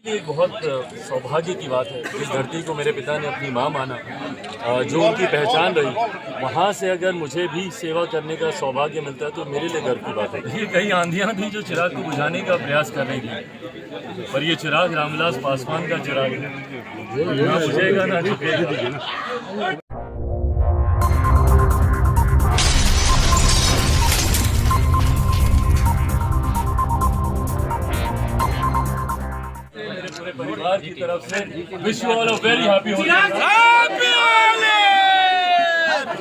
ये एक बहुत सौभाग्य की बात है। इस धरती को मेरे पिता ने अपनी माँ माना, जो उनकी पहचान रही, वहाँ से अगर मुझे भी सेवा करने का सौभाग्य मिलता है तो मेरे लिए गर्व की बात है। ये कई आंधियाँ थी जो चिराग को बुझाने का प्रयास कर रही थी, पर ये चिराग रामविलास पासवान का चिराग है, ना बुझेगा ना झुकेगा। पूरे परिवार की तरफ से wish you all a very happy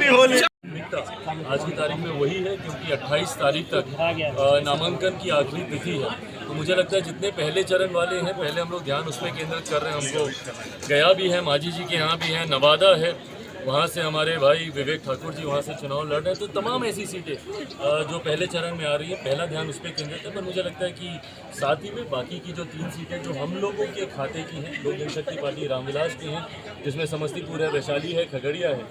Holi. आज की तारीख में वही है क्योंकि 28 तारीख तक नामांकन की आखिरी तिथि है। तो मुझे लगता है जितने पहले चरण वाले हैं, पहले हम लोग ध्यान उसमें केंद्रित कर रहे हैं। हमको गया भी है, मांझी जी के यहाँ भी है, नवादा है, वहाँ से हमारे भाई विवेक ठाकुर जी वहाँ से चुनाव लड़ रहे हैं। तो तमाम ऐसी सीटें जो पहले चरण में आ रही है, पहला ध्यान उस पर केंद्रित है। पर मुझे लगता है कि साथ ही में बाकी की जो 3 सीटें जो हम लोगों के खाते की हैं, लोक जनशक्ति पार्टी रामविलास की हैं, जिसमें समस्तीपुर है, वैशाली है, खगड़िया है,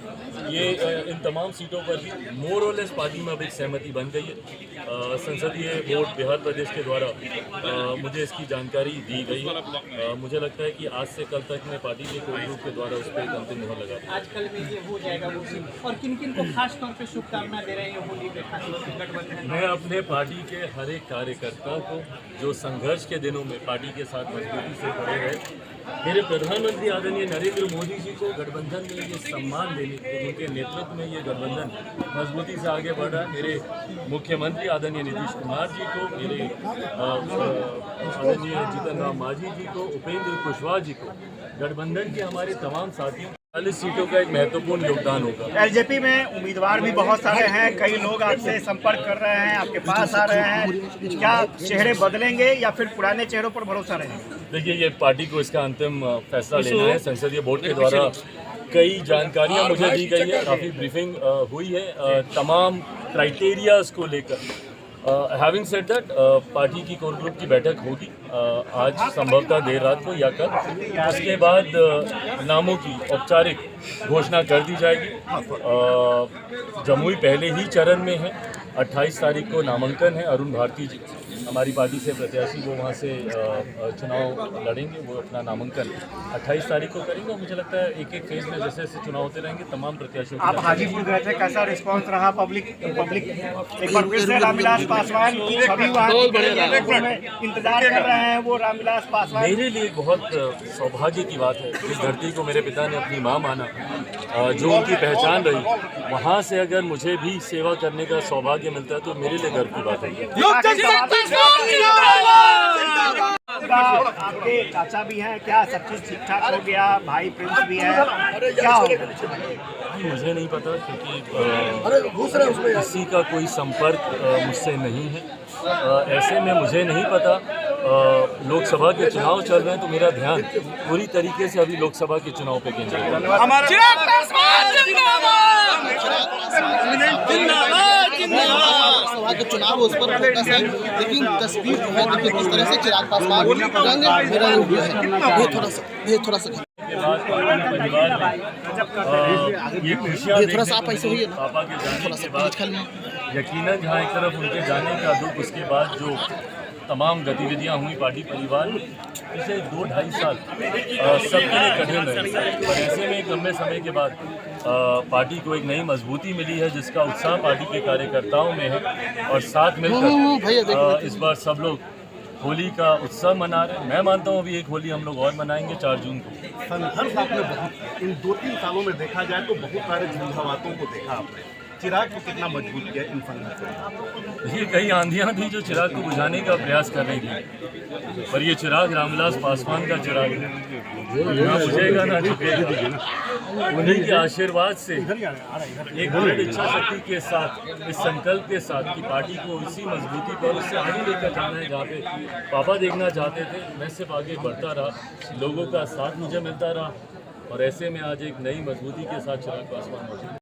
ये इन तमाम सीटों पर भी मोर और लेस पार्टी में अब एक सहमति बन गई है। संसदीय बोर्ड बिहार प्रदेश के द्वारा मुझे इसकी जानकारी दी गई है। मुझे लगता है कि आज से कल तक मैं पार्टी के कोर ग्रुप के द्वारा उस पर एक अंतिम मुहर लगा। आजकल में ये हो जाएगा वो, और किन को खास तौर पे शुभकामना दे रहे हैं होली पे? मैं अपने पार्टी के हर एक कार्यकर्ता को जो संघर्ष के दिनों में पार्टी के साथ मजबूती से खड़े रहे, मेरे प्रधानमंत्री आदरणीय नरेंद्र मोदी जी को गठबंधन में ये सम्मान देने, उनके नेतृत्व में ये गठबंधन मजबूती से आगे बढ़ रहा है। मेरे मुख्यमंत्री आदरणीय नीतीश कुमार जी को, मेरे आदरणीय जीतन राम मांझी जी को, उपेंद्र कुशवाहा जी को, गठबंधन के हमारे तमाम साथियों 40 सीटों का एक महत्वपूर्ण योगदान होगा। एलजेपी में उम्मीदवार भी बहुत सारे हैं, कई लोग आपसे संपर्क कर रहे हैं, आपके पास आ रहे हैं। क्या चेहरे बदलेंगे या फिर पुराने चेहरों पर भरोसा रहेगा? देखिए, ये पार्टी को इसका अंतिम फैसला लेना है। संसदीय बोर्ड के द्वारा कई जानकारियां मुझे दी गई है, काफ़ी ब्रीफिंग हुई है तमाम क्राइटेरियाज को लेकर। हैविंग सेड दैट, पार्टी की कोर ग्रुप की बैठक होगी आज संभवतः देर रात को या कल। उसके बाद नामों की औपचारिक घोषणा कर दी जाएगी। जमुई पहले ही चरण में है, 28 तारीख को नामांकन है। अरुण भारती जी हमारी पार्टी से प्रत्याशी, वो वहाँ से चुनाव लड़ेंगे, वो अपना नामांकन 28 तारीख को करेंगे। और मुझे लगता है एक फेज में जैसे जैसे चुनाव होते रहेंगे तमाम प्रत्याशियों। आप हाजीपुर गए थे, कैसा रिस्पांस रहा पब्लिक? एक बार फिर से रामविलास पासवान की छवि वहाँ इंतजार कर रहे हैं, वो रामविलास पासवान। मेरे लिए बहुत सौभाग्य की बात है। इस धरती को मेरे पिता ने अपनी माँ माना, जो उनकी पहचान रही, वहाँ से अगर मुझे भी सेवा करने का सौभाग्य मिलता है तो मेरे लिए गर्व की बात है। आपके चाचा भी हैं, क्या सब चीज ठीक ठाक हो गया? भाई प्रिंस भी है, क्या हो गया? मुझे नहीं पता क्योंकि किसी का कोई संपर्क मुझसे नहीं है। ऐसे में मुझे नहीं पता। लोकसभा के चुनाव चल रहे हैं तो मेरा ध्यान पूरी तरीके से अभी लोकसभा के चुनाव पे केंद्रित है। के चुनाव उस पर फोकस है, लेकिन तस्वीर जो है देखिए किस तरह से चिराग पासवान ये थोड़ा सा आप ऐसे हुई है ना, पापा के जाने के बाद यकीनन जहाँ एक तरफ उनके जाने का दुख, उसके बाद जो तमाम गतिविधियाँ हुई पार्टी परिवार में पिछले 2-2.5 साल सबके लिए कठिन रहे। और ऐसे में एक लंबे समय के बाद पार्टी को एक नई मजबूती मिली है, जिसका उत्साह पार्टी के कार्यकर्ताओं में है। और साथ मिलकर इस बार सब लोग होली का उत्सव मना रहे हैं। मैं मानता हूँ अभी एक होली हम लोग और मनाएंगे 4 जून को। संघर्ष आपने बहुत इन 2-3 सालों में देखा जाए तो बहुत सारे झंझावातों को देखा आपने। चिराग को कितना मजबूत किया इन संघर्षों? ये कई आंधियाँ थी जो चिराग को बुझाने का प्रयास कर रही थी, पर ये चिराग रामविलास पासवान का चिराग है, ना बुझेगा ना झुकेगा। उन्हीं के आशीर्वाद से एक दृढ़ इच्छा शक्ति के साथ, इस संकल्प के साथ कि पार्टी को इसी मजबूती पर उससे आगे लेकर जाना है जहाँ पे पापा देखना चाहते थे। मैं सिर्फ आगे बढ़ता रहा, लोगों का साथ मुझे मिलता रहा, और ऐसे में आज एक नई मजबूती के साथ चिराग पासवान मौजूद।